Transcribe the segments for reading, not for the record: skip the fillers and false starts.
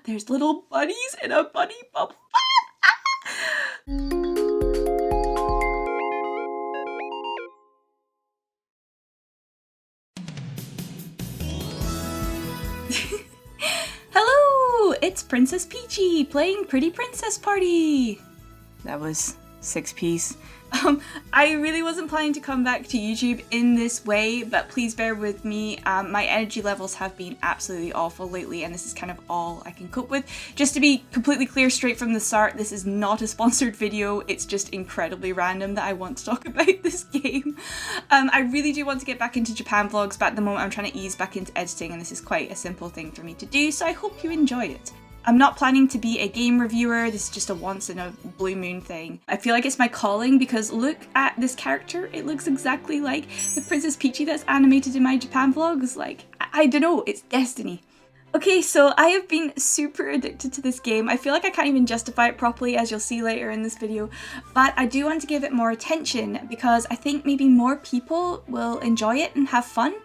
There's little bunnies in a bunny bubble. Hello, it's Princess Peachie playing Pretty Princess Party. That was 6 Ps. I really wasn't planning to come back to YouTube in this way, but please bear with me. My energy levels have been absolutely awful lately, and this is kind of all I can cope with. Just to be completely clear straight from the start, this is not a sponsored video. It's just incredibly random that I want to talk about this game. I really do want to get back into Japan vlogs, but at the moment I'm trying to ease back into editing, and this is quite a simple thing for me to do, so I hope you enjoy it. I'm not planning to be a game reviewer, this is just a once in a blue moon thing. I feel like it's my calling because look at this character, it looks exactly like the Princess Peachie that's animated in my Japan vlogs. Like, I don't know, it's destiny. Okay, so I have been super addicted to this game. I feel like I can't even justify it properly, as you'll see later in this video, but I do want to give it more attention because I think maybe more people will enjoy it and have fun.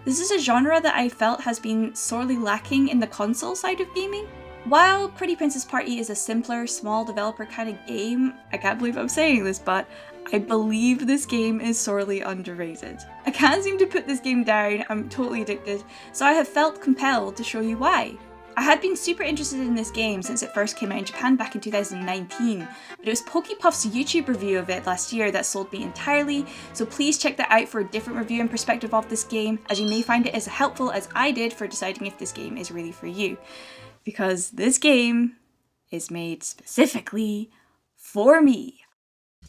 This is a genre that I felt has been sorely lacking in the console side of gaming. While Pretty Princess Party is a simpler, small developer kind of game, I can't believe I'm saying this, but I believe this game is sorely underrated. I can't seem to put this game down, I'm totally addicted, so I have felt compelled to show you why. I had been super interested in this game since it first came out in Japan back in 2019, but it was Pokipuff's YouTube review of it last year that sold me entirely, so please check that out for a different review and perspective of this game, as you may find it as helpful as I did for deciding if this game is really for you. Because this game is made specifically for me.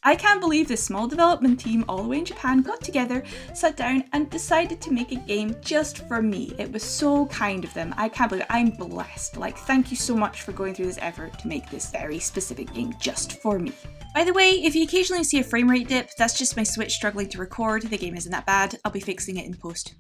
I can't believe this small development team all the way in Japan got together, sat down and decided to make a game just for me. It was so kind of them. I can't believe it. I'm blessed. Like, thank you so much for going through this effort to make this very specific game just for me. By the way, if you occasionally see a frame rate dip, that's just my Switch struggling to record. The game isn't that bad. I'll be fixing it in post.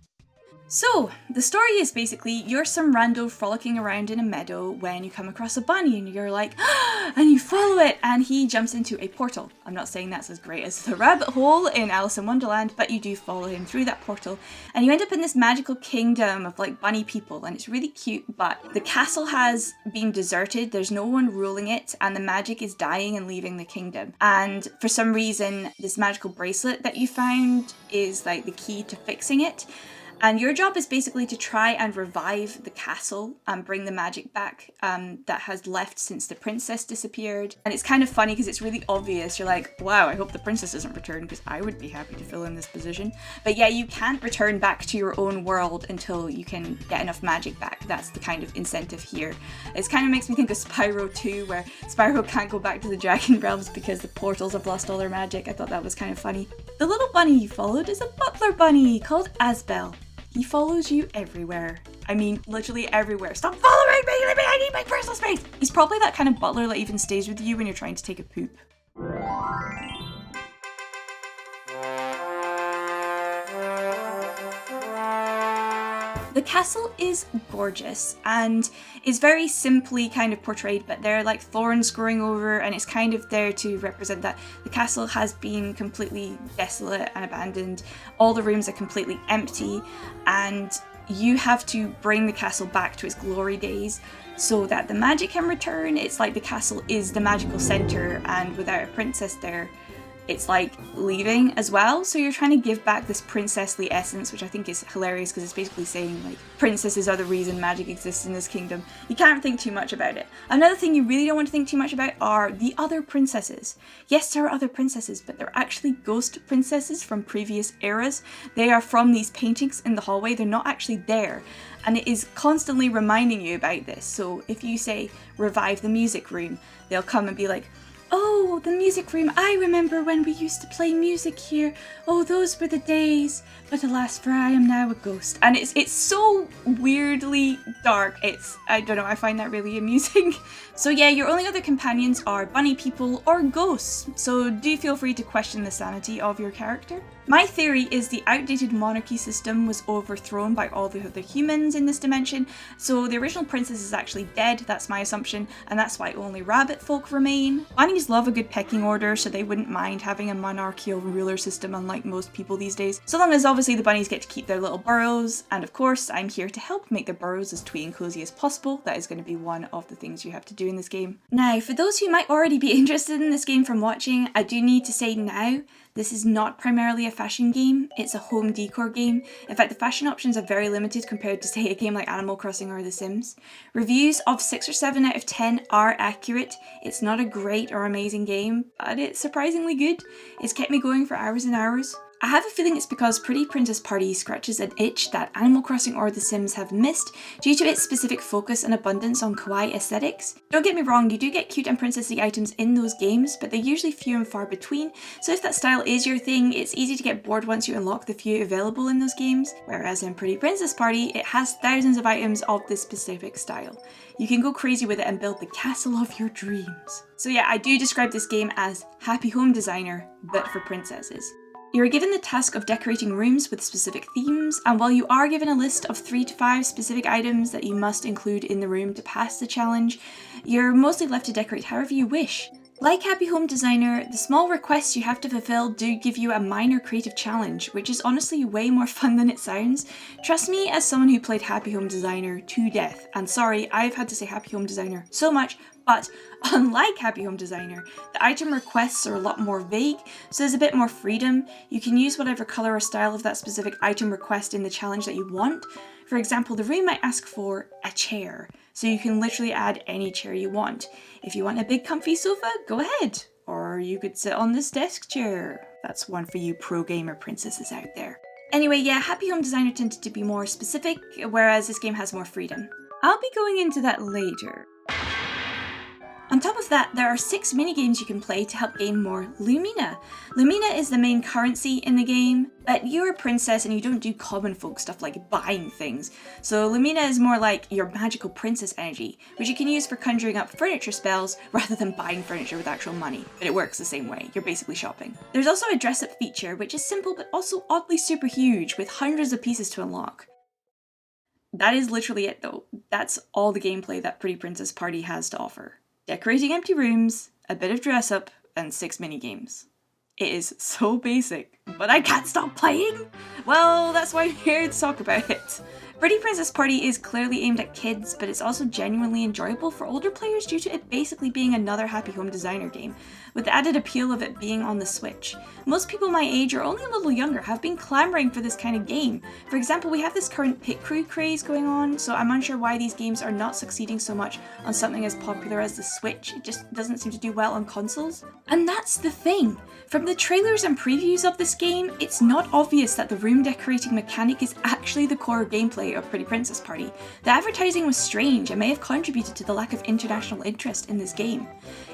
So, the story is basically you're some rando frolicking around in a meadow when you come across a bunny and you're like, ah, and you follow it and he jumps into a portal. I'm not saying that's as great as the rabbit hole in Alice in Wonderland, but you do follow him through that portal and you end up in this magical kingdom of like bunny people and it's really cute, but the castle has been deserted, there's no one ruling it and the magic is dying and leaving the kingdom. And for some reason, this magical bracelet that you found is like the key to fixing it. And your job is basically to try and revive the castle and bring the magic back that has left since the princess disappeared. And it's kind of funny because it's really obvious. You're like, wow, I hope the princess doesn't return because I would be happy to fill in this position. But yeah, you can't return back to your own world until you can get enough magic back. That's the kind of incentive here. It kind of makes me think of Spyro 2, where Spyro can't go back to the Dragon Realms because the portals have lost all their magic. I thought that was kind of funny. The little bunny you followed is a butler bunny called Asbel. He follows you everywhere. I mean, literally everywhere. Stop following me! I need my personal space! He's probably that kind of butler that even stays with you when you're trying to take a poop. The castle is gorgeous and is very simply kind of portrayed, but there are like thorns growing over and it's kind of there to represent that the castle has been completely desolate and abandoned. All the rooms are completely empty and you have to bring the castle back to its glory days so that the magic can return. It's like the castle is the magical center and without a princess there, it's like leaving as well, so you're trying to give back this princessly essence, which I think is hilarious because it's basically saying like princesses are the reason magic exists in this kingdom. You can't think too much about it. Another thing you really don't want to think too much about are the other princesses. Yes, there are other princesses, but they're actually ghost princesses from previous eras. They are from these paintings in the hallway, they're not actually there. And it is constantly reminding you about this. So if you say revive the music room, they'll come and be like, oh, the music room, I remember when we used to play music here. Oh, those were the days. But alas, for I am now a ghost. And it's so weirdly dark. I don't know, I find that really amusing. So yeah, your only other companions are bunny people or ghosts. So do feel free to question the sanity of your character. My theory is the outdated monarchy system was overthrown by all the other humans in this dimension, so the original princess is actually dead, that's my assumption, and that's why only rabbit folk remain. Bunny bunnies love a good pecking order, so they wouldn't mind having a monarchical ruler system unlike most people these days. So long as obviously the bunnies get to keep their little burrows, and of course I'm here to help make their burrows as twee and cozy as possible. That is going to be one of the things you have to do in this game. Now, for those who might already be interested in this game from watching, I do need to say now, this is not primarily a fashion game, it's a home decor game. In fact, the fashion options are very limited compared to, say, a game like Animal Crossing or The Sims. Reviews of 6 or 7 out of 10 are accurate. It's not a great or amazing game, but it's surprisingly good. It's kept me going for hours and hours. I have a feeling it's because Pretty Princess Party scratches an itch that Animal Crossing or The Sims have missed due to its specific focus and abundance on kawaii aesthetics. Don't get me wrong, you do get cute and princessy items in those games, but they're usually few and far between, so if that style is your thing, it's easy to get bored once you unlock the few available in those games, whereas in Pretty Princess Party, it has thousands of items of this specific style. You can go crazy with it and build the castle of your dreams. So yeah, I do describe this game as Happy Home Designer, but for princesses. You are given the task of decorating rooms with specific themes, and while you are given a list of 3 to 5 specific items that you must include in the room to pass the challenge, you're mostly left to decorate however you wish. Like Happy Home Designer, the small requests you have to fulfill do give you a minor creative challenge, which is honestly way more fun than it sounds. Trust me, as someone who played Happy Home Designer to death, and sorry, I've had to say Happy Home Designer so much, but unlike Happy Home Designer, the item requests are a lot more vague, so there's a bit more freedom. You can use whatever colour or style of that specific item request in the challenge that you want. For example, the room might ask for a chair, so you can literally add any chair you want. If you want a big comfy sofa, go ahead. Or you could sit on this desk chair. That's one for you pro gamer princesses out there. Anyway, yeah, Happy Home Designer tended to be more specific, whereas this game has more freedom. I'll be going into that later. On top of that, there are 6 minigames you can play to help gain more Lumina. Lumina is the main currency in the game, but you're a princess and you don't do common folk stuff like buying things. So Lumina is more like your magical princess energy, which you can use for conjuring up furniture spells rather than buying furniture with actual money. But it works the same way, you're basically shopping. There's also a Dressup feature, which is simple but also oddly super huge, with hundreds of pieces to unlock. That is literally it though. That's all the gameplay that Pretty Princess Party has to offer. Decorating empty rooms, a bit of dress up, and 6 minigames. It is so basic, but I can't stop playing! Well, that's why I'm here to talk about it. Pretty Princess Party is clearly aimed at kids, but it's also genuinely enjoyable for older players due to it basically being another Happy Home Designer game, with the added appeal of it being on the Switch. Most people my age or only a little younger have been clamoring for this kind of game. For example, we have this current pit crew craze going on, so I'm unsure why these games are not succeeding so much on something as popular as the Switch. It just doesn't seem to do well on consoles. And that's the thing. From the trailers and previews of this game, it's not obvious that the room decorating mechanic is actually the core gameplay of Pretty Princess Party. The advertising was strange and may have contributed to the lack of international interest in this game.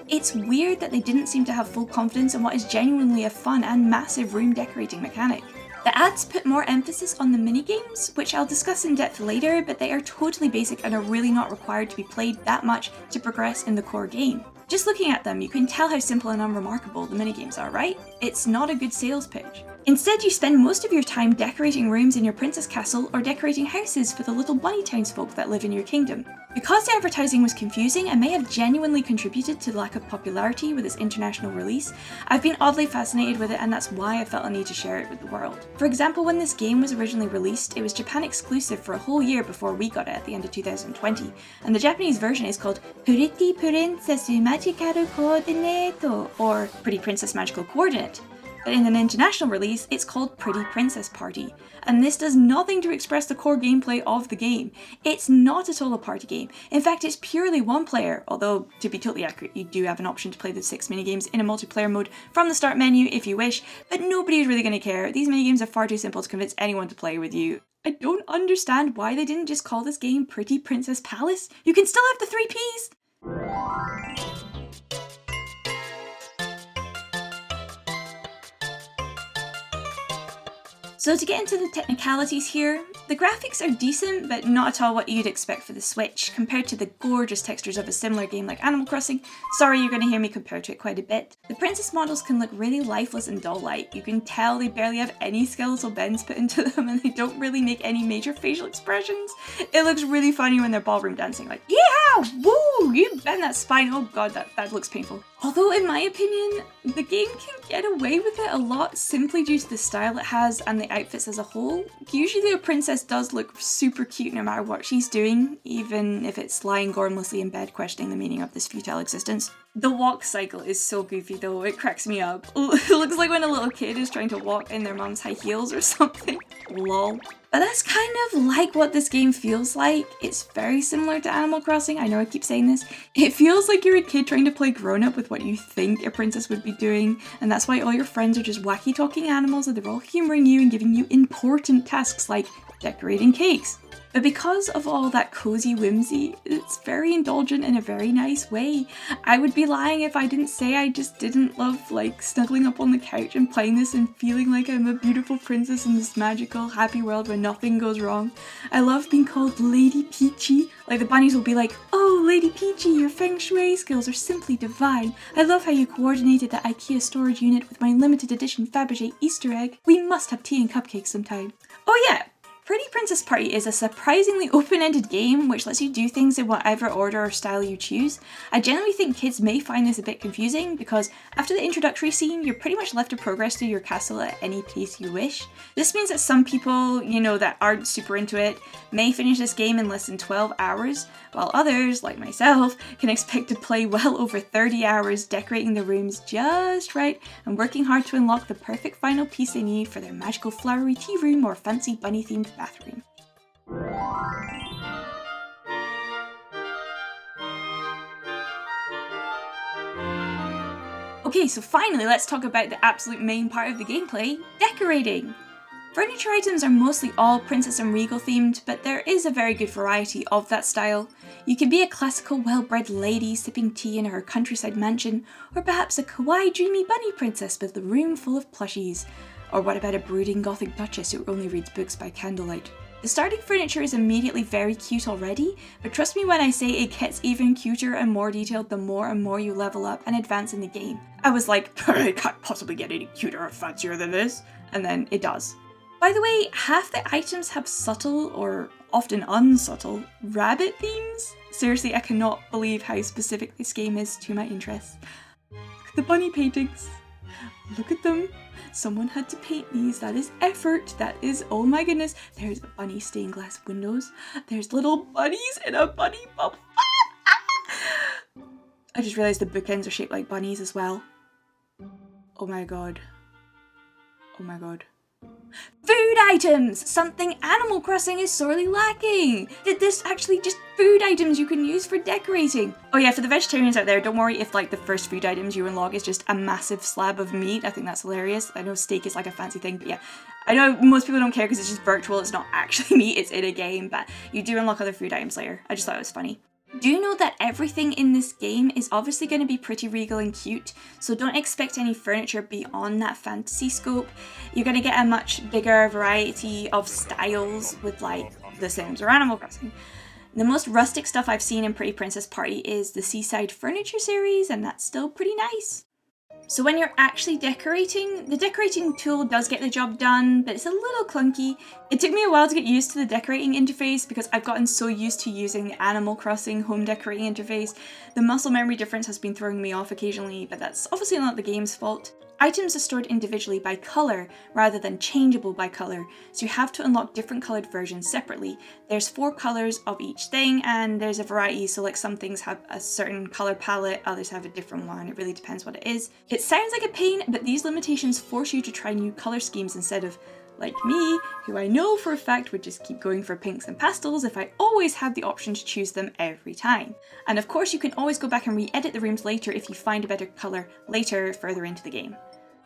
It's weird that they didn't seem to have full confidence in what is genuinely a fun and massive room decorating mechanic. The ads put more emphasis on the minigames, which I'll discuss in depth later, but they are totally basic and are really not required to be played that much to progress in the core game. Just looking at them, you can tell how simple and unremarkable the minigames are, right? It's not a good sales pitch. Instead, you spend most of your time decorating rooms in your princess castle or decorating houses for the little bunny townsfolk that live in your kingdom. Because the advertising was confusing and may have genuinely contributed to the lack of popularity with its international release, I've been oddly fascinated with it, and that's why I felt a need to share it with the world. For example, when this game was originally released, it was Japan exclusive for a whole year before we got it at the end of 2020, and the Japanese version is called Pretty Princess Magical Coordinate, or Pretty Princess Magical Coordinate. But in an international release, it's called Pretty Princess Party, and this does nothing to express the core gameplay of the game. It's not at all a party game. In fact, it's purely one player, although to be totally accurate, you do have an option to play the 6 minigames in a multiplayer mode from the start menu if you wish, but nobody's really going to care. These minigames are far too simple to convince anyone to play with you. I don't understand why they didn't just call this game Pretty Princess Palace. You can still have the 3 Ps! So to get into the technicalities here, the graphics are decent, but not at all what you'd expect for the Switch, compared to the gorgeous textures of a similar game like Animal Crossing. Sorry, you're going to hear me compare to it quite a bit. The princess models can look really lifeless and doll-like. You can tell they barely have any skeletal bends put into them, and they don't really make any major facial expressions. It looks really funny when they're ballroom dancing, like, yeah, woo, you bend that spine. Oh god, that looks painful. Although in my opinion, the game can get away with it a lot simply due to the style it has and the outfits as a whole. Usually a princess does look super cute no matter what she's doing, even if it's lying gormlessly in bed questioning the meaning of this futile existence. The walk cycle is so goofy though, it cracks me up. It looks like when a little kid is trying to walk in their mom's high heels or something. Lol. But that's kind of like what this game feels like. It's very similar to Animal Crossing, I know I keep saying this. It feels like you're a kid trying to play grown-up with what you think a princess would be doing, and that's why all your friends are just wacky talking animals and they're all humouring you and giving you important tasks like decorating cakes. But because of all that cozy whimsy, it's very indulgent in a very nice way. I would be lying if I didn't say I just didn't love like snuggling up on the couch and playing this and feeling like I'm a beautiful princess in this magical, happy world where nothing goes wrong. I love being called Lady Peachie. Like the bunnies will be like, "Oh, Lady Peachie, your feng shui skills are simply divine. I love how you coordinated the IKEA storage unit with my limited edition Fabergé Easter egg. We must have tea and cupcakes sometime." Oh yeah! Pretty Princess Party is a surprisingly open-ended game which lets you do things in whatever order or style you choose. I generally think kids may find this a bit confusing because after the introductory scene, you're pretty much left to progress through your castle at any pace you wish. This means that some people, you know, that aren't super into it, may finish this game in less than 12 hours, while others, like myself, can expect to play well over 30 hours decorating the rooms just right and working hard to unlock the perfect final piece they need for their magical flowery tea room or fancy bunny-themed bathroom. Okay, so finally let's talk about the absolute main part of the gameplay, decorating! Furniture items are mostly all princess and regal themed, but there is a very good variety of that style. You can be a classical well-bred lady sipping tea in her countryside mansion, or perhaps a kawaii dreamy bunny princess with a room full of plushies. Or what about a brooding gothic duchess who only reads books by candlelight? The starting furniture is immediately very cute already, but trust me when I say it gets even cuter and more detailed the more and more you level up and advance in the game. I was like, it can't possibly get any cuter or fancier than this, and then it does. By the way, half the items have subtle, or often unsubtle, rabbit themes. Seriously, I cannot believe how specific this game is to my interests. Look at the bunny paintings. Look at them. Someone had to paint these. That is effort. That is, oh my goodness. There's bunny stained glass windows. There's little bunnies in a bunny bubble. I just realised the bookends are shaped like bunnies as well. Oh my god. Oh my god. Food items! Something Animal Crossing is sorely lacking! Did this actually just food items you can use for decorating? Oh yeah, for the vegetarians out there, don't worry if like the first food items you unlock is just a massive slab of meat. I think that's hilarious. I know steak is like a fancy thing, but yeah. I know most people don't care because it's just virtual, it's not actually meat, it's in a game, but you do unlock other food items later. I just thought it was funny. Do know that everything in this game is obviously going to be pretty regal and cute, so don't expect any furniture beyond that fantasy scope. You're going to get a much bigger variety of styles with like The Sims or Animal Crossing. The most rustic stuff I've seen in Pretty Princess Party is the Seaside Furniture series, and that's still pretty nice. So when you're actually decorating, the decorating tool does get the job done, but it's a little clunky. It took me a while to get used to the decorating interface because I've gotten so used to using the Animal Crossing home decorating interface. The muscle memory difference has been throwing me off occasionally, but that's obviously not the game's fault. Items are stored individually by colour rather than changeable by colour, so you have to unlock different coloured versions separately. There's 4 colours of each thing and there's a variety, so like some things have a certain colour palette, others have a different one, it really depends what it is. It sounds like a pain, but these limitations force you to try new colour schemes instead of, like me, who I know for a fact would just keep going for pinks and pastels if I always had the option to choose them every time. And of course you can always go back and re-edit the rooms later if you find a better colour later further into the game.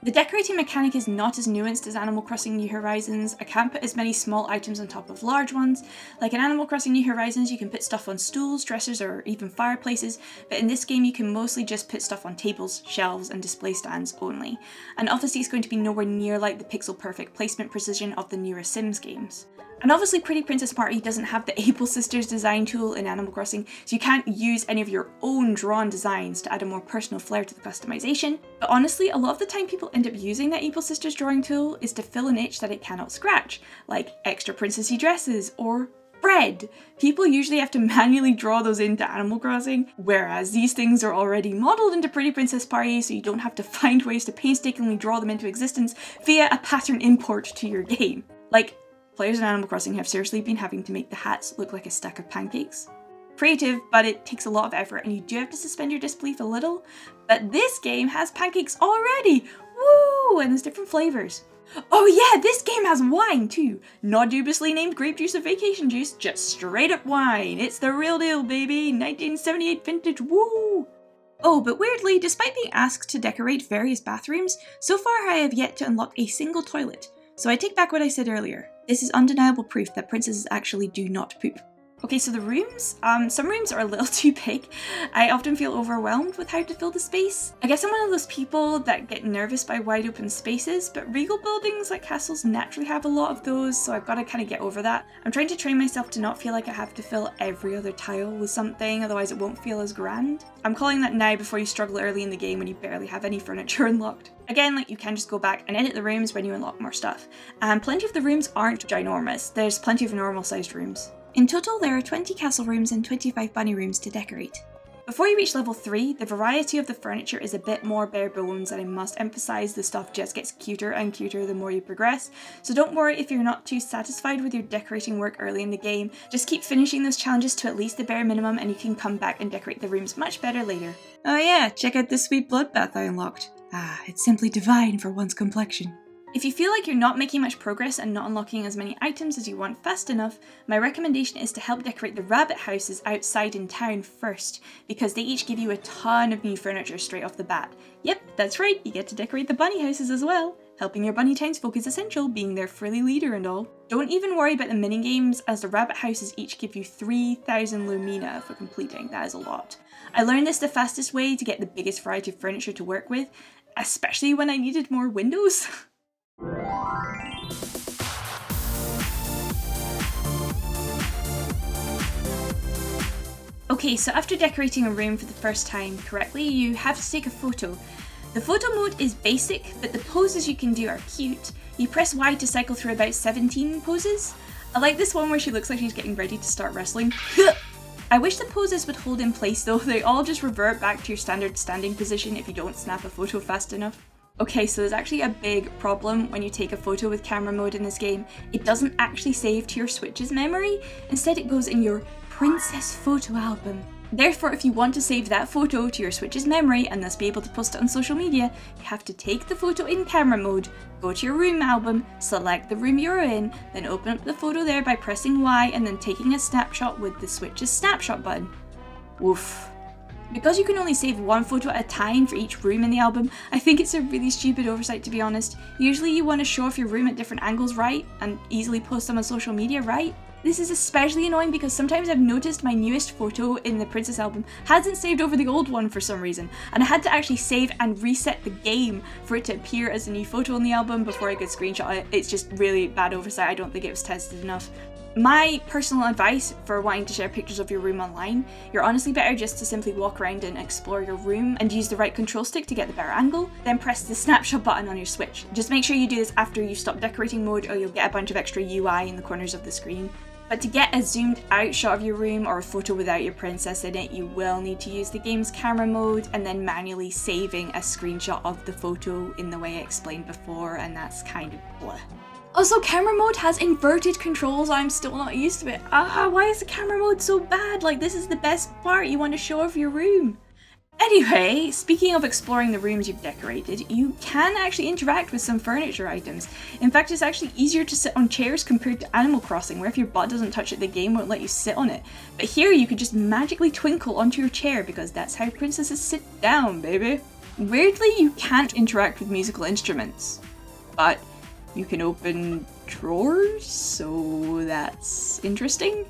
The decorating mechanic is not as nuanced as Animal Crossing New Horizons. I can't put as many small items on top of large ones. Like in Animal Crossing New Horizons you can put stuff on stools, dressers or even fireplaces, but in this game you can mostly just put stuff on tables, shelves and display stands only. And obviously it's going to be nowhere near like the pixel perfect placement precision of the newer Sims games. And obviously Pretty Princess Party doesn't have the Able Sisters design tool in Animal Crossing, so you can't use any of your own drawn designs to add a more personal flair to the customization. But honestly, a lot of the time people end up using that Able Sisters drawing tool is to fill an itch that it cannot scratch, like extra princessy dresses or bread. People usually have to manually draw those into Animal Crossing, whereas these things are already modeled into Pretty Princess Party, so you don't have to find ways to painstakingly draw them into existence via a pattern import to your game. Like, players in Animal Crossing have seriously been having to make the hats look like a stack of pancakes. Creative, but it takes a lot of effort and you do have to suspend your disbelief a little, but this game has pancakes already! Woo! And there's different flavours. Oh yeah, this game has wine too! Not dubiously named grape juice or vacation juice, just straight up wine. It's the real deal, baby! 1978 vintage, woo! Oh, but weirdly, despite being asked to decorate various bathrooms, so far I have yet to unlock a single toilet. So I take back what I said earlier. This is undeniable proof that princesses actually do not poop. Okay, so the rooms, some rooms are a little too big. I often feel overwhelmed with how to fill the space. I guess I'm one of those people that get nervous by wide open spaces, but regal buildings like castles naturally have a lot of those, so I've got to kind of get over that. I'm trying to train myself to not feel like I have to fill every other tile with something, otherwise it won't feel as grand. I'm calling that now before you struggle early in the game when you barely have any furniture unlocked. Again, like, you can just go back and edit the rooms when you unlock more stuff. And plenty of the rooms aren't ginormous. There's plenty of normal sized rooms. In total, there are 20 castle rooms and 25 bunny rooms to decorate. Before you reach level 3, the variety of the furniture is a bit more bare bones, and I must emphasise the stuff just gets cuter and cuter the more you progress, so don't worry if you're not too satisfied with your decorating work early in the game. Just keep finishing those challenges to at least the bare minimum and you can come back and decorate the rooms much better later. Oh yeah, check out this sweet bloodbath I unlocked. Ah, it's simply divine for one's complexion. If you feel like you're not making much progress and not unlocking as many items as you want fast enough, my recommendation is to help decorate the rabbit houses outside in town first, because they each give you a ton of new furniture straight off the bat. Yep, that's right, you get to decorate the bunny houses as well. Helping your bunny townsfolk is essential, being their frilly leader and all. Don't even worry about the minigames, as the rabbit houses each give you 3,000 lumina for completing. That is a lot. I learned this the fastest way to get the biggest variety of furniture to work with, especially when I needed more windows. Okay, so after decorating a room for the first time correctly, you have to take a photo. The photo mode is basic, but the poses you can do are cute. You press Y to cycle through about 17 poses. I like this one where she looks like she's getting ready to start wrestling. I wish the poses would hold in place though, they all just revert back to your standard standing position if you don't snap a photo fast enough. Okay, so there's actually a big problem when you take a photo with camera mode in this game. It doesn't actually save to your Switch's memory, instead it goes in your Princess photo album. Therefore, if you want to save that photo to your Switch's memory and thus be able to post it on social media, you have to take the photo in camera mode, go to your room album, select the room you're in, then open up the photo there by pressing Y and then taking a snapshot with the Switch's snapshot button. Woof. Because you can only save one photo at a time for each room in the album, I think it's a really stupid oversight, to be honest. Usually you want to show off your room at different angles, right? And easily post them on social media, right? This is especially annoying because sometimes I've noticed my newest photo in the Princess album hasn't saved over the old one for some reason, and I had to actually save and reset the game for it to appear as a new photo in the album before I could screenshot it. It's just really bad oversight. I don't think it was tested enough. My personal advice for wanting to share pictures of your room online, you're honestly better just to simply walk around and explore your room and use the right control stick to get the better angle, then press the snapshot button on your Switch. Just make sure you do this after you stop decorating mode or you'll get a bunch of extra UI in the corners of the screen. But to get a zoomed out shot of your room or a photo without your princess in it, you will need to use the game's camera mode and then manually saving a screenshot of the photo in the way I explained before, and that's kind of blah. Also, camera mode has inverted controls. I'm still not used to it. Why is the camera mode so bad? Like, this is the best part. You want to show off your room. Anyway, speaking of exploring the rooms you've decorated, you can actually interact with some furniture items. In fact, it's actually easier to sit on chairs compared to Animal Crossing, where if your butt doesn't touch it, the game won't let you sit on it. But here you could just magically twinkle onto your chair because that's how princesses sit down, baby. Weirdly, you can't interact with musical instruments, but you can open drawers, so that's interesting.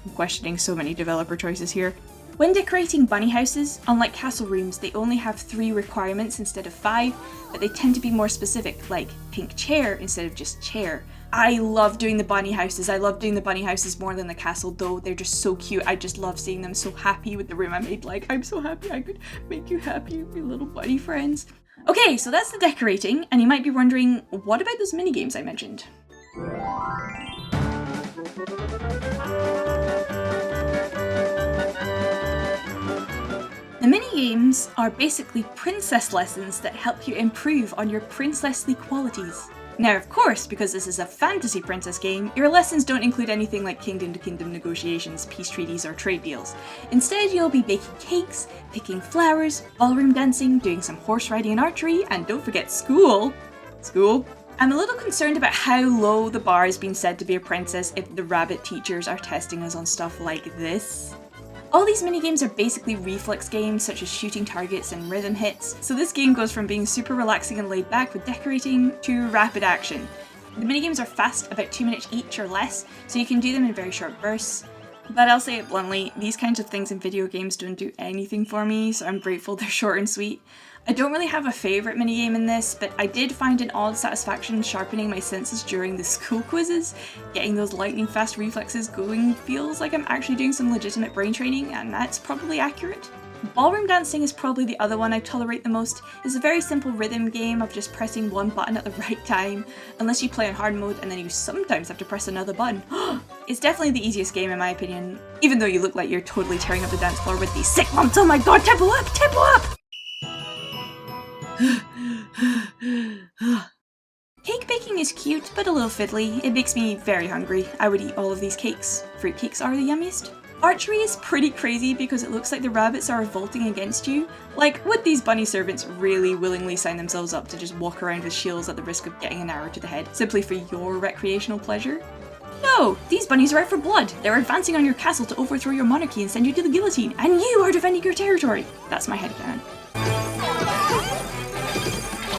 I'm questioning so many developer choices here. When decorating bunny houses, unlike castle rooms, they only have 3 requirements instead of 5, but they tend to be more specific, like pink chair instead of just chair. I love doing the bunny houses. I love doing the bunny houses more than the castle, though. They're just so cute. I just love seeing them so happy with the room I made. Like, I'm so happy I could make you happy, my little bunny friends. Okay, so that's the decorating, and you might be wondering, what about those mini games I mentioned? The mini-games are basically princess lessons that help you improve on your princessly qualities. Now, of course, because this is a fantasy princess game, your lessons don't include anything like kingdom to kingdom negotiations, peace treaties, or trade deals. Instead, you'll be baking cakes, picking flowers, ballroom dancing, doing some horse riding and archery, and don't forget school. School. I'm a little concerned about how low the bar has been said to be a princess if the rabbit teachers are testing us on stuff like this. All these minigames are basically reflex games such as shooting targets and rhythm hits, so this game goes from being super relaxing and laid back with decorating to rapid action. The minigames are fast, about 2 minutes each or less, so you can do them in very short bursts. But I'll say it bluntly, these kinds of things in video games don't do anything for me, so I'm grateful they're short and sweet. I don't really have a favourite minigame in this, but I did find an odd satisfaction sharpening my senses during the school quizzes. Getting those lightning fast reflexes going feels like I'm actually doing some legitimate brain training, and that's probably accurate. Ballroom dancing is probably the other one I tolerate the most. It's a very simple rhythm game of just pressing one button at the right time, unless you play on hard mode and then you sometimes have to press another button. It's definitely the easiest game in my opinion, even though you look like you're totally tearing up the dance floor with these sick bumps. Oh my god, tempo up, tempo up! Cake baking is cute, but a little fiddly. It makes me very hungry. I would eat all of these cakes. Fruitcakes are the yummiest. Archery is pretty crazy because it looks like the rabbits are revolting against you. Like, would these bunny servants really willingly sign themselves up to just walk around with shields at the risk of getting an arrow to the head, simply for your recreational pleasure? No! These bunnies are out for blood! They're advancing on your castle to overthrow your monarchy and send you to the guillotine, and you are defending your territory! That's my headcanon.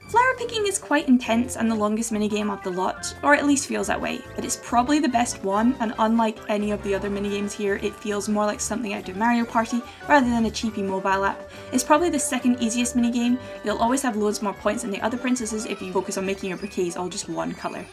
Flower picking is quite intense and the longest minigame of the lot, or at least feels that way, but it's probably the best one, and unlike any of the other minigames here, it feels more like something out of Mario Party rather than a cheapy mobile app. It's probably the second easiest minigame. You'll always have loads more points than the other princesses if you focus on making your bouquets all just one colour.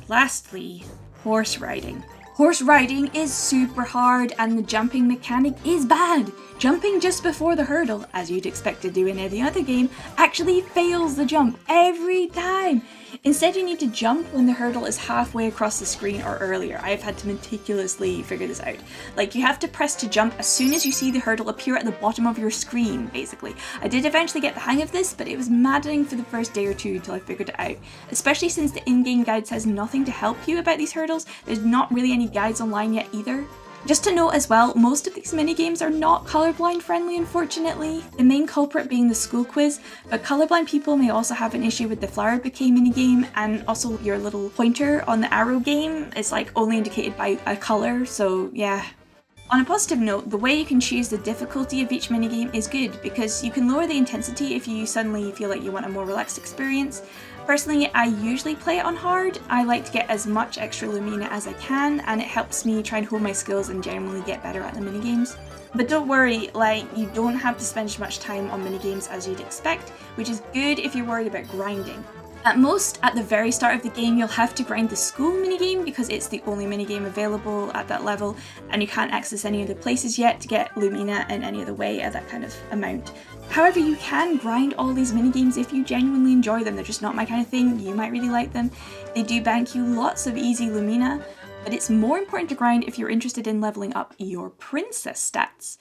Lastly, horse riding. Horse riding is super hard and the jumping mechanic is bad. Jumping just before the hurdle, as you'd expect to do in any other game, actually fails the jump every time. Instead, you need to jump when the hurdle is halfway across the screen or earlier. I've had to meticulously figure this out. Like, you have to press to jump as soon as you see the hurdle appear at the bottom of your screen, basically. I did eventually get the hang of this, but it was maddening for the first day or two until I figured it out. Especially since the in-game guide says nothing to help you about these hurdles. There's not really any guides online yet either. Just to note as well, most of these minigames are not colorblind friendly, unfortunately. The main culprit being the school quiz, but colorblind people may also have an issue with the flower bouquet minigame, and also your little pointer on the arrow game is like only indicated by a color, so yeah. On a positive note, the way you can choose the difficulty of each minigame is good, because you can lower the intensity if you suddenly feel like you want a more relaxed experience. Personally, I usually play it on hard. I like to get as much extra Lumina as I can, and it helps me try and hone my skills and generally get better at the minigames. But don't worry, like, you don't have to spend as much time on minigames as you'd expect, which is good if you're worried about grinding. At most, at the very start of the game, you'll have to grind the school minigame because it's the only minigame available at that level, and you can't access any other places yet to get Lumina in any other way at that kind of amount. However, you can grind all these minigames if you genuinely enjoy them. They're just not my kind of thing. You might really like them. They do bank you lots of easy Lumina, but it's more important to grind if you're interested in leveling up your princess stats.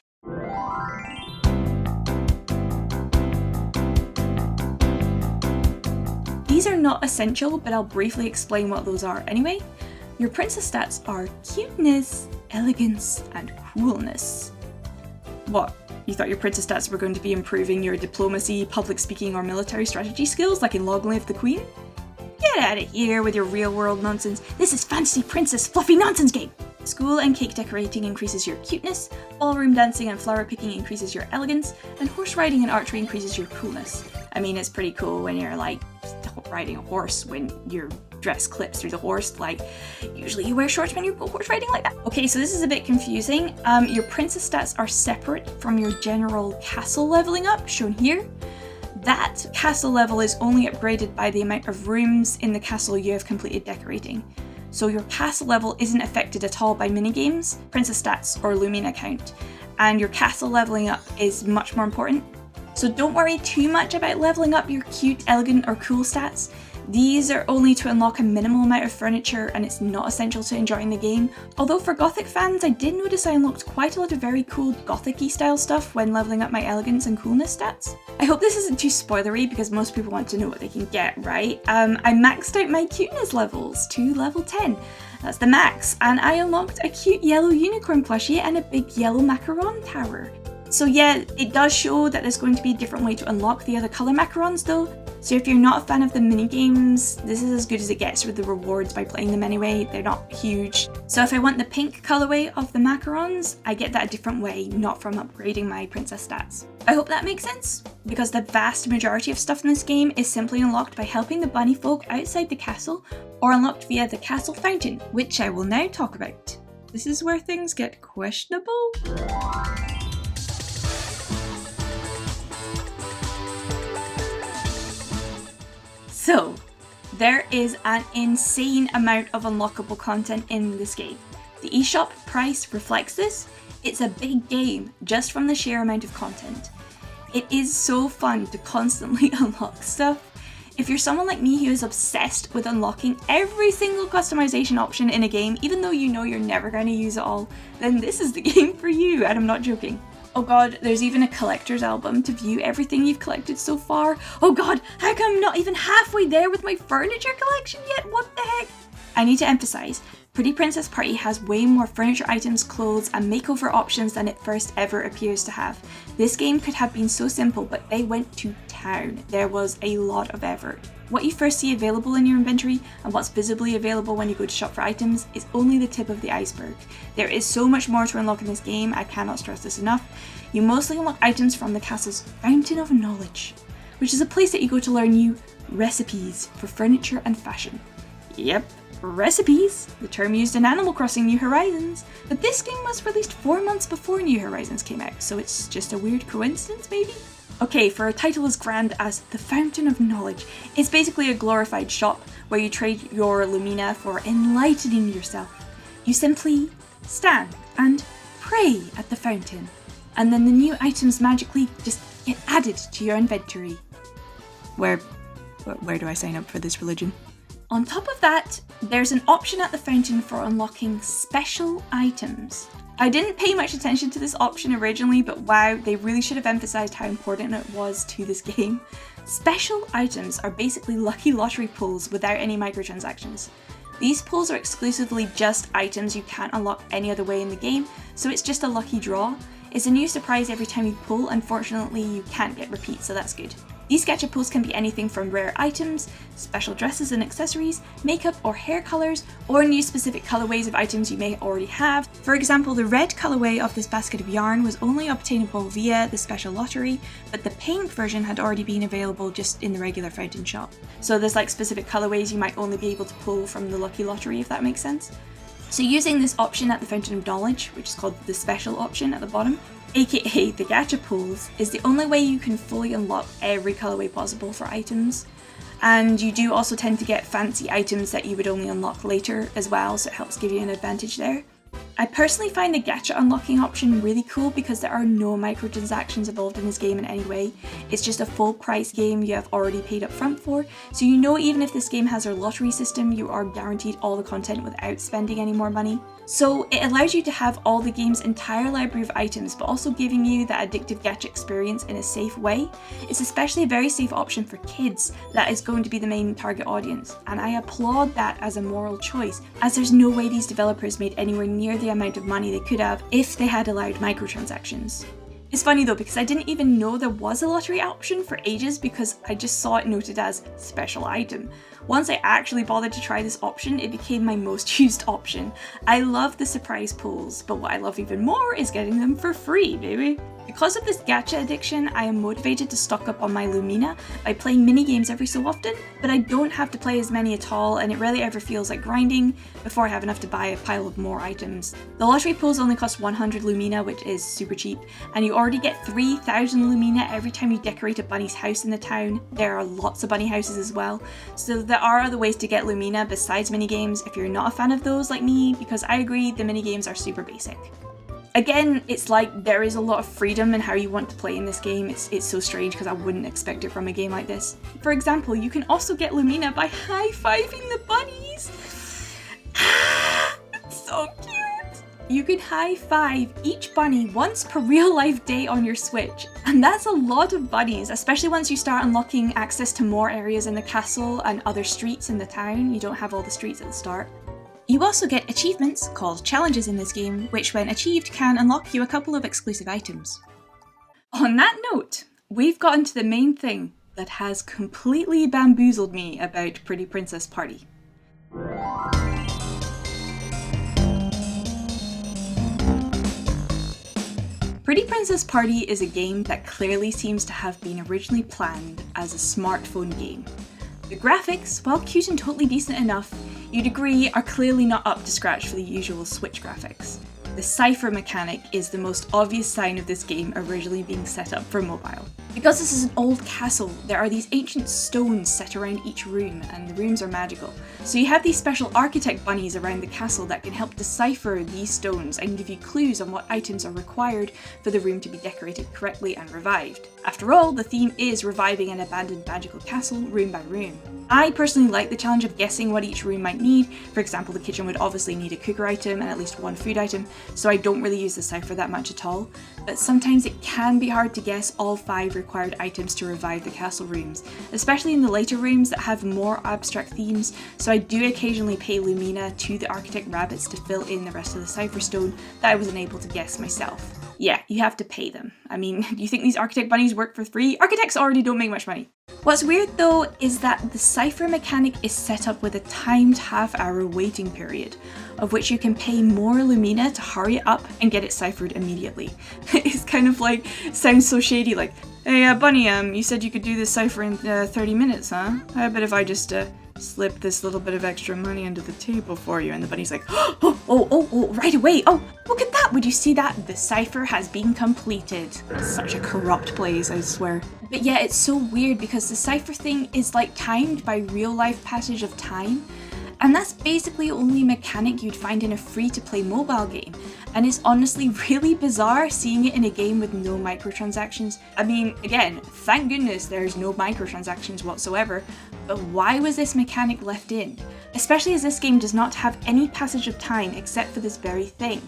These are not essential, but I'll briefly explain what those are anyway. Your princess stats are cuteness, elegance, and coolness. What? You thought your princess stats were going to be improving your diplomacy, public speaking, or military strategy skills like in Long Live the Queen? Get out of here with your real world nonsense. This is fantasy princess fluffy nonsense game! School and cake decorating increases your cuteness, ballroom dancing and flower picking increases your elegance, and horse riding and archery increases your coolness. I mean, it's pretty cool when you're like riding a horse when your dress clips through the horse, like usually you wear shorts when you go horse riding like that. Okay, so this is a bit confusing. Your princess stats are separate from your general castle leveling up, shown here. That castle level is only upgraded by the amount of rooms in the castle you have completed decorating. So your castle level isn't affected at all by minigames, princess stats, or Lumina count, and your castle leveling up is much more important. So don't worry too much about leveling up your cute, elegant, or cool stats. These are only to unlock a minimal amount of furniture and it's not essential to enjoying the game, although for Gothic fans I did notice I unlocked quite a lot of very cool Gothic-y style stuff when leveling up my elegance and coolness stats. I hope this isn't too spoilery because most people want to know what they can get, right? I maxed out my cuteness levels to level 10. That's the max, and I unlocked a cute yellow unicorn plushie and a big yellow macaron tower. So yeah, it does show that there's going to be a different way to unlock the other colour macarons though, so if you're not a fan of the mini-games, this is as good as it gets with the rewards by playing them anyway. They're not huge. So if I want the pink colourway of the macarons, I get that a different way, not from upgrading my princess stats. I hope that makes sense, because the vast majority of stuff in this game is simply unlocked by helping the bunny folk outside the castle, or unlocked via the castle fountain, which I will now talk about. This is where things get questionable. So, there is an insane amount of unlockable content in this game. The eShop price reflects this. It's a big game just from the sheer amount of content. It is so fun to constantly unlock stuff. If you're someone like me who is obsessed with unlocking every single customization option in a game, even though you know you're never going to use it all, then this is the game for you, and I'm not joking. Oh god, there's even a collector's album to view everything you've collected so far. Oh god, how come I'm not even halfway there with my furniture collection yet? What the heck? I need to emphasise, Pretty Princess Party has way more furniture items, clothes and makeover options than it first ever appears to have. This game could have been so simple, but they went to town. There was a lot of effort. What you first see available in your inventory and what's visibly available when you go to shop for items is only the tip of the iceberg. There is so much more to unlock in this game, I cannot stress this enough. You mostly unlock items from the castle's Fountain of Knowledge, which is a place that you go to learn new recipes for furniture and fashion. Yep, recipes, the term used in Animal Crossing New Horizons, but this game was released 4 months before New Horizons came out, so it's just a weird coincidence maybe? Okay, for a title as grand as The Fountain of Knowledge, it's basically a glorified shop where you trade your Lumina for enlightening yourself. You simply stand and pray at the fountain, and then the new items magically just get added to your inventory. Where do I sign up for this religion? On top of that, there's an option at the fountain for unlocking special items. I didn't pay much attention to this option originally, but wow, they really should have emphasised how important it was to this game. Special items are basically lucky lottery pulls without any microtransactions. These pulls are exclusively just items you can't unlock any other way in the game, so it's just a lucky draw. It's a new surprise every time you pull, unfortunately you can't get repeats, so that's good. These gacha pulls can be anything from rare items, special dresses and accessories, makeup or hair colours, or new specific colourways of items you may already have. For example, the red colourway of this basket of yarn was only obtainable via the special lottery, but the pink version had already been available just in the regular fountain shop. So there's like specific colourways you might only be able to pull from the lucky lottery, if that makes sense. So using this option at the Fountain of Knowledge, which is called the special option at the bottom, aka the gacha pulls, is the only way you can fully unlock every colourway possible for items. And you do also tend to get fancy items that you would only unlock later as well, so it helps give you an advantage there. I personally find the gacha unlocking option really cool because there are no microtransactions involved in this game in any way. It's just a full price game you have already paid up front for, so you know even if this game has a lottery system, you are guaranteed all the content without spending any more money. So it allows you to have all the game's entire library of items, but also giving you that addictive gacha experience in a safe way. It's especially a very safe option for kids that is going to be the main target audience, and I applaud that as a moral choice, as there's no way these developers made anywhere near the amount of money they could have if they had allowed microtransactions. It's funny though, because I didn't even know there was a lottery option for ages because I just saw it noted as special item. Once I actually bothered to try this option, it became my most used option. I love the surprise pulls, but what I love even more is getting them for free, baby. Because of this gacha addiction, I am motivated to stock up on my Lumina by playing mini-games every so often, but I don't have to play as many at all, and it rarely ever feels like grinding before I have enough to buy a pile of more items. The lottery pulls only cost 100 Lumina, which is super cheap, and you already get 3,000 Lumina every time you decorate a bunny's house in the town. There are lots of bunny houses as well, so there are other ways to get Lumina besides mini-games if you're not a fan of those like me, because I agree the mini-games are super basic. Again, it's like there is a lot of freedom in how you want to play in this game. It's so strange because I wouldn't expect it from a game like this. For example, you can also get Lumina by high-fiving the bunnies. It's so cute. You can high-five each bunny once per real-life day on your Switch. And that's a lot of bunnies, especially once you start unlocking access to more areas in the castle and other streets in the town. You don't have all the streets at the start. You also get achievements, called challenges in this game, which when achieved can unlock you a couple of exclusive items. On that note, we've gotten to the main thing that has completely bamboozled me about Pretty Princess Party. Pretty Princess Party is a game that clearly seems to have been originally planned as a smartphone game. The graphics, while cute and totally decent enough, you'd agree are clearly not up to scratch for the usual Switch graphics. The cipher mechanic is the most obvious sign of this game originally being set up for mobile. Because this is an old castle, there are these ancient stones set around each room, and the rooms are magical. So you have these special architect bunnies around the castle that can help decipher these stones and give you clues on what items are required for the room to be decorated correctly and revived. After all, the theme is reviving an abandoned magical castle room by room. I personally like the challenge of guessing what each room might need. For example, the kitchen would obviously need a cooker item and at least one food item, so I don't really use the cipher that much at all. But sometimes it can be hard to guess all 5 required items to revive the castle rooms, especially in the later rooms that have more abstract themes, so I do occasionally pay Lumina to the architect rabbits to fill in the rest of the cipher stone that I was unable to guess myself. Yeah, you have to pay them. I mean, do you think these architect bunnies work for free? Architects already don't make much money. What's weird though is that the cipher mechanic is set up with a timed half-hour waiting period, of which you can pay more Lumina to hurry it up and get it ciphered immediately. It's kind of like, sounds so shady, like, hey bunny, you said you could do this cipher in 30 minutes, huh? I bet if I just slip this little bit of extra money under the table for you. And the bunny's like, oh, right away. Oh, look at that. Would you see that? The cipher has been completed. Such a corrupt place, I swear. But yeah, it's so weird because the cipher thing is like timed by real life passage of time. And that's basically the only mechanic you'd find in a free-to-play mobile game. And it's honestly really bizarre seeing it in a game with no microtransactions. I mean, again, thank goodness there's no microtransactions whatsoever, but why was this mechanic left in? Especially as this game does not have any passage of time except for this very thing.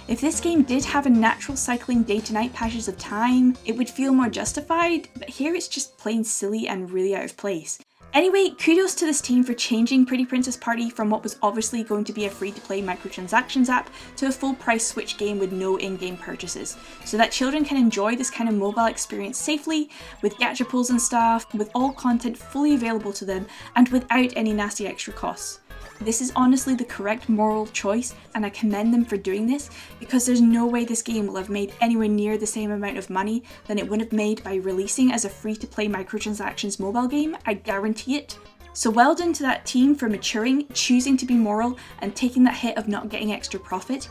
If this game did have a natural cycling day-to-night passage of time, it would feel more justified, but here it's just plain silly and really out of place. Anyway, kudos to this team for changing Pretty Princess Party from what was obviously going to be a free-to-play microtransactions app to a full-price Switch game with no in-game purchases, so that children can enjoy this kind of mobile experience safely, with gacha pulls and stuff, with all content fully available to them, and without any nasty extra costs. This is honestly the correct moral choice, and I commend them for doing this, because there's no way this game will have made anywhere near the same amount of money than it would have made by releasing as a free-to-play microtransactions mobile game, I guarantee it. So well done to that team for maturing, choosing to be moral, and taking that hit of not getting extra profit.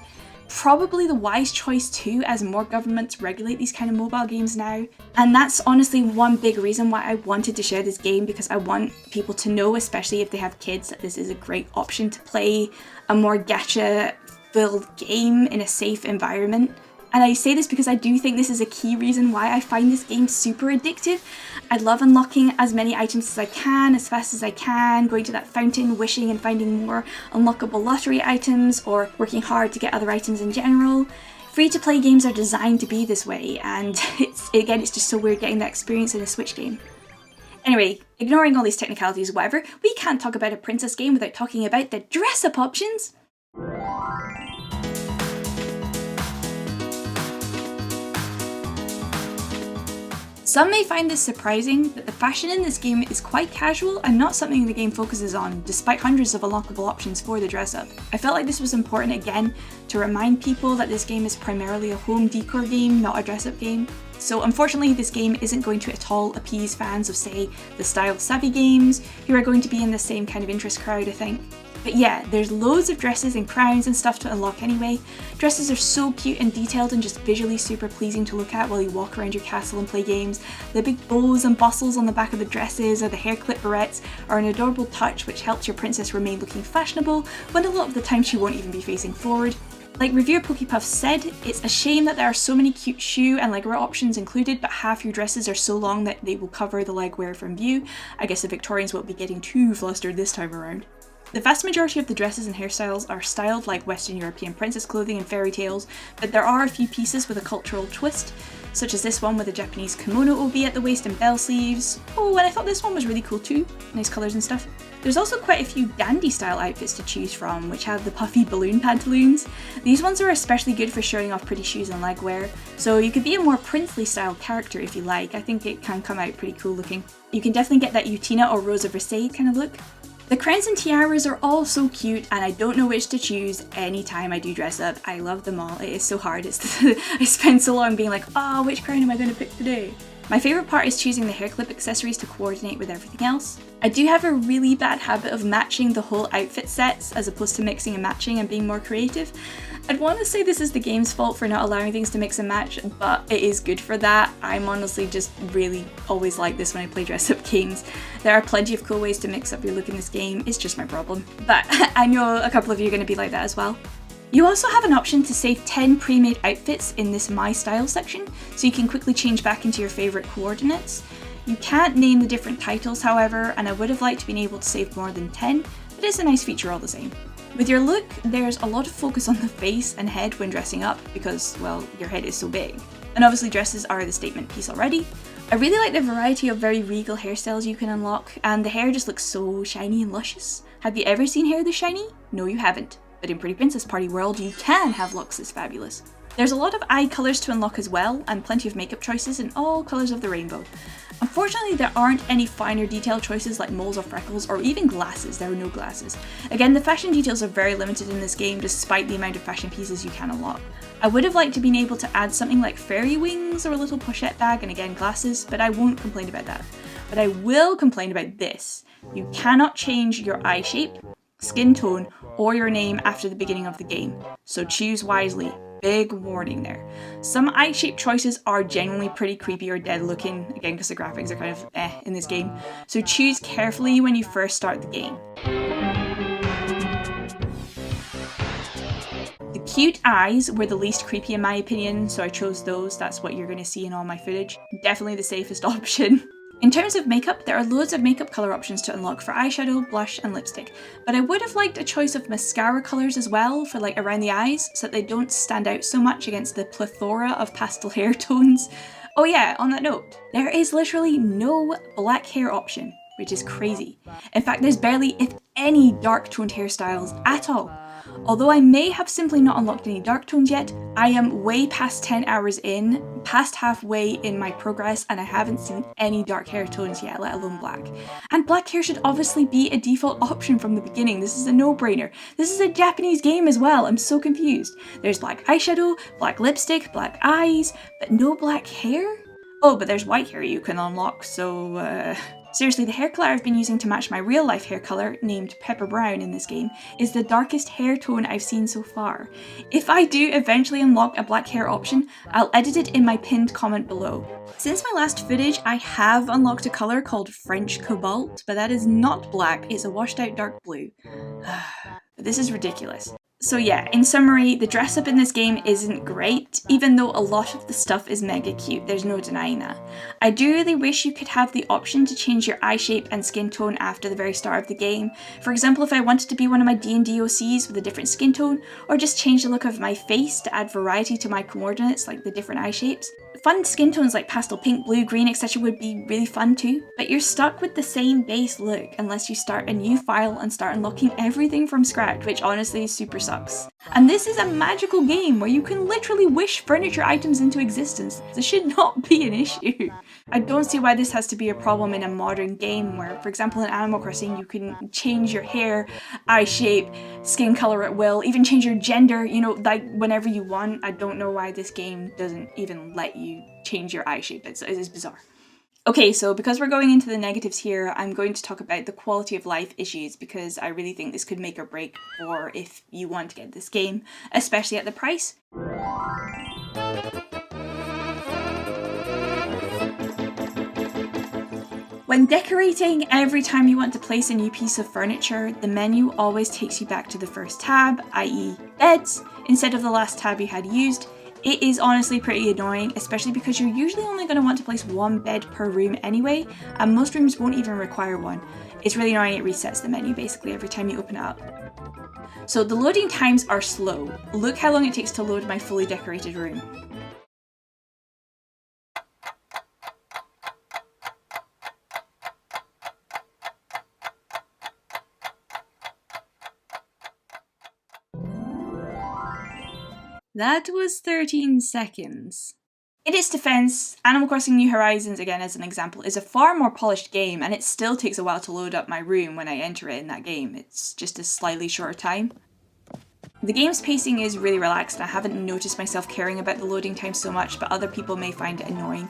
Probably the wise choice too, as more governments regulate these kind of mobile games now. And that's honestly one big reason why I wanted to share this game, because I want people to know, especially if they have kids, that this is a great option to play a more gacha-filled game in a safe environment. And I say this because I do think this is a key reason why I find this game super addictive. I love unlocking as many items as I can, as fast as I can, going to that fountain, wishing and finding more unlockable lottery items, or working hard to get other items in general. Free-to-play games are designed to be this way, and it's just so weird getting that experience in a Switch game. Anyway, ignoring all these technicalities or whatever, we can't talk about a princess game without talking about the dress-up options. Some may find this surprising, but the fashion in this game is quite casual and not something the game focuses on, despite hundreds of unlockable options for the dress-up. I felt like this was important again to remind people that this game is primarily a home decor game, not a dress-up game. So unfortunately this game isn't going to at all appease fans of, say, the style-savvy games, who are going to be in the same kind of interest crowd, I think. But yeah, there's loads of dresses and crowns and stuff to unlock anyway. Dresses are so cute and detailed and just visually super pleasing to look at while you walk around your castle and play games. The big bows and bustles on the back of the dresses or the hair clip barrettes are an adorable touch which helps your princess remain looking fashionable when a lot of the time she won't even be facing forward. Like reviewer Pokipuff said, it's a shame that there are so many cute shoe and legwear options included, but half your dresses are so long that they will cover the legwear from view. I guess the Victorians won't be getting too flustered this time around. The vast majority of the dresses and hairstyles are styled like Western European princess clothing and fairy tales, but there are a few pieces with a cultural twist, such as this one with a Japanese kimono obi at the waist and bell sleeves. Oh, and I thought this one was really cool too. Nice colours and stuff. There's also quite a few dandy style outfits to choose from, which have the puffy balloon pantaloons. These ones are especially good for showing off pretty shoes and legwear, so you could be a more princely style character if you like. I think it can come out pretty cool looking. You can definitely get that Utina or Rose of Versailles kind of look. The crowns and tiaras are all so cute, and I don't know which to choose anytime I do dress up. I love them all. It is so hard. I spend so long being like, oh, which crown am I going to pick today? My favourite part is choosing the hair clip accessories to coordinate with everything else. I do have a really bad habit of matching the whole outfit sets as opposed to mixing and matching and being more creative. I'd want to say this is the game's fault for not allowing things to mix and match, but it is good for that. I'm honestly just really always like this when I play dress up games. There are plenty of cool ways to mix up your look in this game, it's just my problem. But I know a couple of you are going to be like that as well. You also have an option to save 10 pre-made outfits in this My Style section, so you can quickly change back into your favourite coordinates. You can't name the different titles, however, and I would have liked to be able to save more than 10, but it's a nice feature all the same. With your look, there's a lot of focus on the face and head when dressing up because, well, your head is so big. And obviously dresses are the statement piece already. I really like the variety of very regal hairstyles you can unlock, and the hair just looks so shiny and luscious. Have you ever seen hair this shiny? No, you haven't. But in Pretty Princess Party World, you can have looks this fabulous. There's a lot of eye colours to unlock as well, and plenty of makeup choices in all colours of the rainbow. Unfortunately, there aren't any finer detail choices like moles or freckles, or even glasses. There are no glasses. Again, the fashion details are very limited in this game, despite the amount of fashion pieces you can unlock. I would have liked to been able to add something like fairy wings or a little pochette bag, and again glasses, but I won't complain about that. But I will complain about this. You cannot change your eye shape, skin tone, or your name after the beginning of the game, so choose wisely. Big warning there. Some eye shape choices are genuinely pretty creepy or dead looking, again because the graphics are kind of in this game, so choose carefully when you first start the game. The cute eyes were the least creepy in my opinion, so I chose those. That's what you're going to see in all my footage. Definitely the safest option. In terms of makeup, there are loads of makeup colour options to unlock for eyeshadow, blush and lipstick, but I would have liked a choice of mascara colours as well for like around the eyes so that they don't stand out so much against the plethora of pastel hair tones. Oh yeah, on that note, there is literally no black hair option, which is crazy. In fact, there's barely, if any, dark toned hairstyles at all. Although I may have simply not unlocked any dark tones yet, I am way past 10 hours in, past halfway in my progress, and I haven't seen any dark hair tones yet, let alone black. And black hair should obviously be a default option from the beginning. This is a no-brainer. This is a Japanese game as well, I'm so confused. There's black eyeshadow, black lipstick, black eyes, but no black hair? Oh, but there's white hair you can unlock, so seriously, the hair colour I've been using to match my real life hair colour, named Pepper Brown in this game, is the darkest hair tone I've seen so far. If I do eventually unlock a black hair option, I'll edit it in my pinned comment below. Since my last footage, I have unlocked a colour called French Cobalt, but that is not black, it's a washed out dark blue. This is ridiculous. So yeah, in summary, the dress up in this game isn't great, even though a lot of the stuff is mega cute, there's no denying that. I do really wish you could have the option to change your eye shape and skin tone after the very start of the game. For example, if I wanted to be one of my D&D OCs with a different skin tone, or just change the look of my face to add variety to my coordinates, like the different eye shapes. Fun skin tones like pastel pink, blue, green, etc. would be really fun too, but you're stuck with the same base look unless you start a new file and start unlocking everything from scratch, which honestly super sucks. And this is a magical game where you can literally wish furniture items into existence. This should not be an issue. I don't see why this has to be a problem in a modern game where, for example, in Animal Crossing, you can change your hair, eye shape, skin color at will, even change your gender, you know, like whenever you want. I don't know why this game doesn't even let you change your eye shape. It's bizarre. Okay, so because we're going into the negatives here, I'm going to talk about the quality of life issues because I really think this could make or break for if you want to get this game, especially at the price. When decorating, every time you want to place a new piece of furniture, the menu always takes you back to the first tab, i.e. beds, instead of the last tab you had used. It is honestly pretty annoying, especially because you're usually only going to want to place one bed per room anyway, and most rooms won't even require one. It's really annoying, it resets the menu basically every time you open it up. So the loading times are slow. Look how long it takes to load my fully decorated room. That was 13 seconds. In its defense, Animal Crossing New Horizons, again as an example, is a far more polished game, and it still takes a while to load up my room when I enter it in that game. It's just a slightly shorter time. The game's pacing is really relaxed, and I haven't noticed myself caring about the loading time so much, but other people may find it annoying.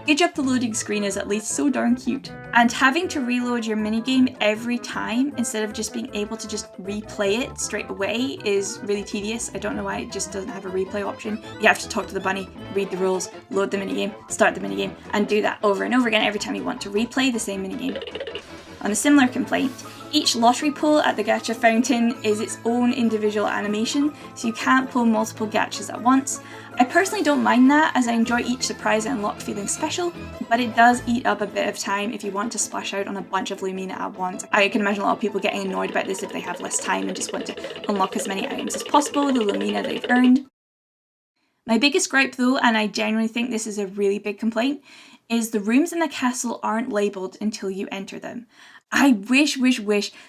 Gauge Up the loading screen is at least so darn cute. And having to reload your minigame every time instead of just being able to just replay it straight away is really tedious. I don't know why it just doesn't have a replay option. You have to talk to the bunny, read the rules, load the minigame, start the minigame, and do that over and over again every time you want to replay the same minigame. On a similar complaint, each lottery pull at the gacha fountain is its own individual animation, so you can't pull multiple gachas at once. I personally don't mind that, as I enjoy each surprise and unlock feeling special, but it does eat up a bit of time if you want to splash out on a bunch of Lumina at once. I can imagine a lot of people getting annoyed about this if they have less time and just want to unlock as many items as possible with the Lumina they've earned. My biggest gripe though, and I genuinely think this is a really big complaint, is the rooms in the castle aren't labelled until you enter them. I wish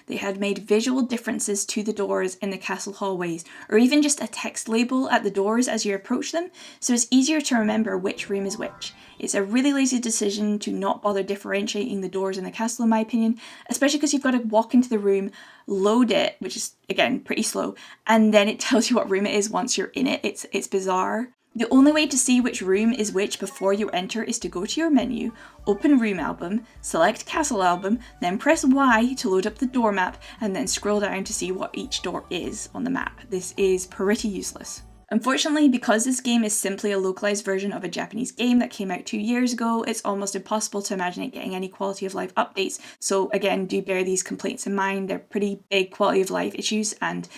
they had made visual differences to the doors in the castle hallways, or even just a text label at the doors as you approach them, so it's easier to remember which room is which. It's a really lazy decision to not bother differentiating the doors in the castle in my opinion, especially because you've got to walk into the room, load it, which is again pretty slow, and then it tells you what room it is once you're in it. It's bizarre. The only way to see which room is which before you enter is to go to your menu, open Room Album, select Castle Album, then press Y to load up the door map, and then scroll down to see what each door is on the map. This is pretty useless. Unfortunately, because this game is simply a localized version of a Japanese game that came out 2 years ago, it's almost impossible to imagine it getting any quality of life updates. So again, do bear these complaints in mind. They're pretty big quality of life issues, and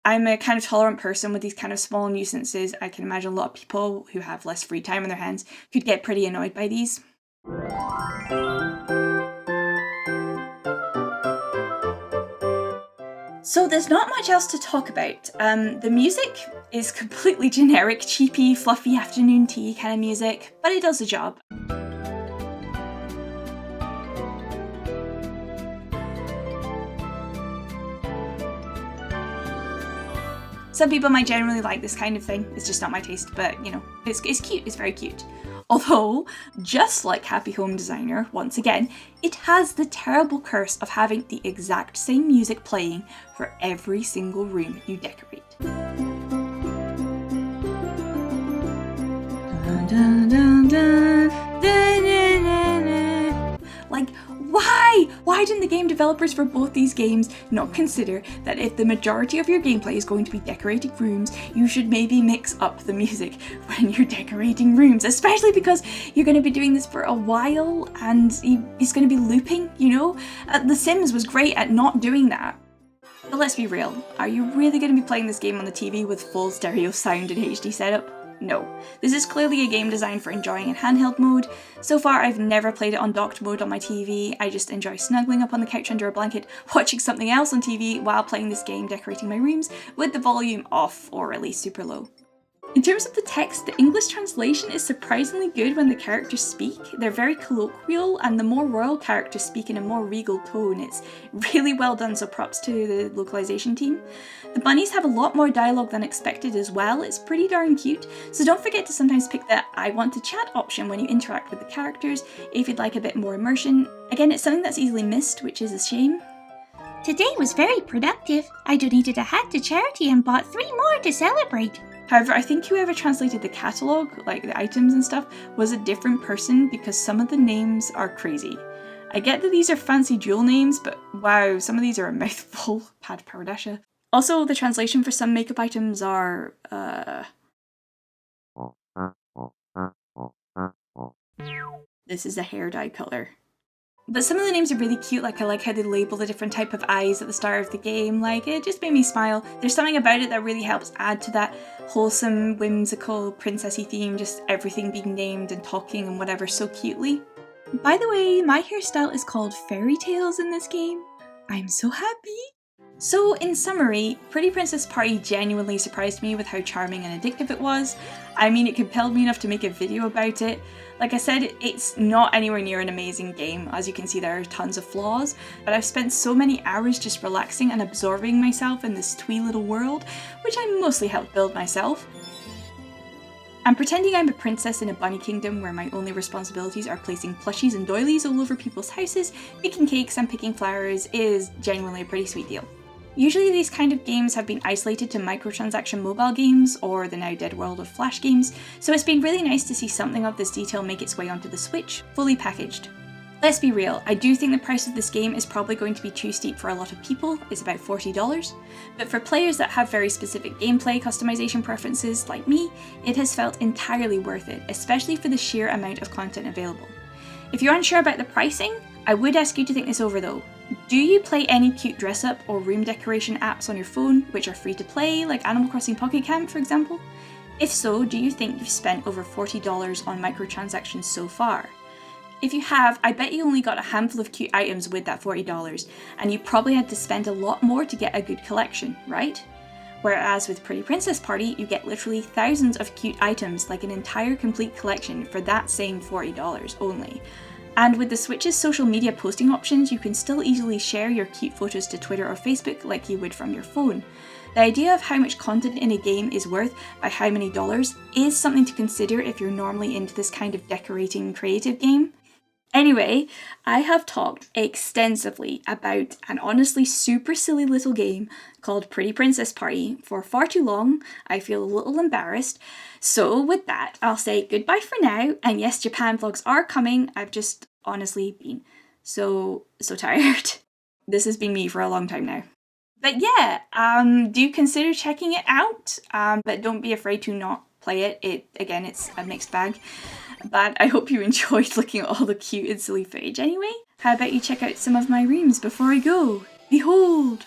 I'm a kind of tolerant person with these kind of small nuisances. I can imagine a lot of people who have less free time on their hands could get pretty annoyed by these. So there's not much else to talk about. The music is completely generic, cheapy, fluffy afternoon tea kind of music, but it does the job. Some people might generally like this kind of thing, it's just not my taste, but you know, it's cute, it's very cute. Although, just like Happy Home Designer, once again, it has the terrible curse of having the exact same music playing for every single room you decorate. Dun, dun, dun, dun, dun, dun, dun, dun. Like, why? Why didn't the game developers for both these games not consider that if the majority of your gameplay is going to be decorating rooms, you should maybe mix up the music when you're decorating rooms, especially because you're going to be doing this for a while and it's going to be looping, you know? The Sims was great at not doing that. But let's be real, are you really going to be playing this game on the TV with full stereo sound and HD setup? No. This is clearly a game designed for enjoying in handheld mode. So far I've never played it on docked mode on my TV, I just enjoy snuggling up on the couch under a blanket, watching something else on TV while playing this game decorating my rooms with the volume off or at least super low. In terms of the text, the English translation is surprisingly good when the characters speak. They're very colloquial, and the more royal characters speak in a more regal tone. It's really well done, so props to the localization team. The bunnies have a lot more dialogue than expected as well. It's pretty darn cute, so don't forget to sometimes pick the I want to chat option when you interact with the characters if you'd like a bit more immersion. Again, it's something that's easily missed, which is a shame. Today was very productive. I donated a hat to charity and bought 3 more to celebrate. However, I think whoever translated the catalogue, like the items and stuff, was a different person because some of the names are crazy. I get that these are fancy jewel names, but wow, some of these are a mouthful. Pad Paradasha. Also, the translation for some makeup items are, This is a hair dye colour. But some of the names are really cute, like I like how they label the different type of eyes at the start of the game, like it just made me smile. There's something about it that really helps add to that wholesome, whimsical, princessy theme, just everything being named and talking and whatever so cutely. By the way, my hairstyle is called Fairy Tales in this game. I'm so happy! So in summary, Pretty Princess Party genuinely surprised me with how charming and addictive it was. I mean, it compelled me enough to make a video about it. Like I said, it's not anywhere near an amazing game. As you can see, there are tons of flaws, but I've spent so many hours just relaxing and absorbing myself in this twee little world, which I mostly helped build myself. And pretending I'm a princess in a bunny kingdom where my only responsibilities are placing plushies and doilies all over people's houses, baking cakes and picking flowers is genuinely a pretty sweet deal. Usually these kind of games have been isolated to microtransaction mobile games or the now dead world of Flash games, so it's been really nice to see something of this detail make its way onto the Switch, fully packaged. Let's be real, I do think the price of this game is probably going to be too steep for a lot of people, it's about $40, but for players that have very specific gameplay customization preferences like me, it has felt entirely worth it, especially for the sheer amount of content available. If you're unsure about the pricing, I would ask you to think this over though. Do you play any cute dress-up or room decoration apps on your phone which are free to play, like Animal Crossing Pocket Camp for example? If so, do you think you've spent over $40 on microtransactions so far? If you have, I bet you only got a handful of cute items with that $40, and you probably had to spend a lot more to get a good collection, right? Whereas with Pretty Princess Party, you get literally thousands of cute items, like an entire complete collection for that same $40 only. And with the Switch's social media posting options, you can still easily share your cute photos to Twitter or Facebook like you would from your phone. The idea of how much content in a game is worth by how many dollars is something to consider if you're normally into this kind of decorating creative game. Anyway, I have talked extensively about an honestly super silly little game called Pretty Princess Party for far too long. I feel a little embarrassed. So with that, I'll say goodbye for now. And yes, Japan vlogs are coming. I've just honestly been so tired. This has been me for a long time now. But yeah, do consider checking it out. But don't be afraid to not play it. Again, it's a mixed bag. But I hope you enjoyed looking at all the cute and silly footage anyway. How about you check out some of my rooms before I go? Behold!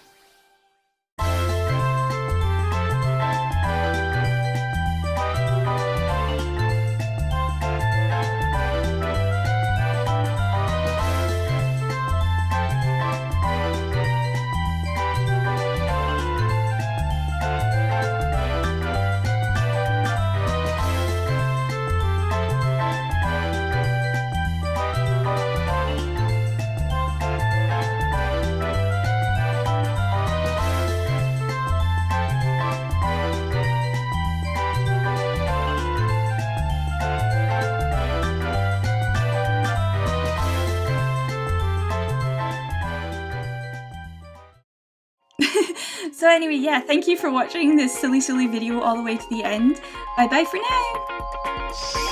So anyway, yeah, thank you for watching this silly video all the way to the end. Bye bye for now!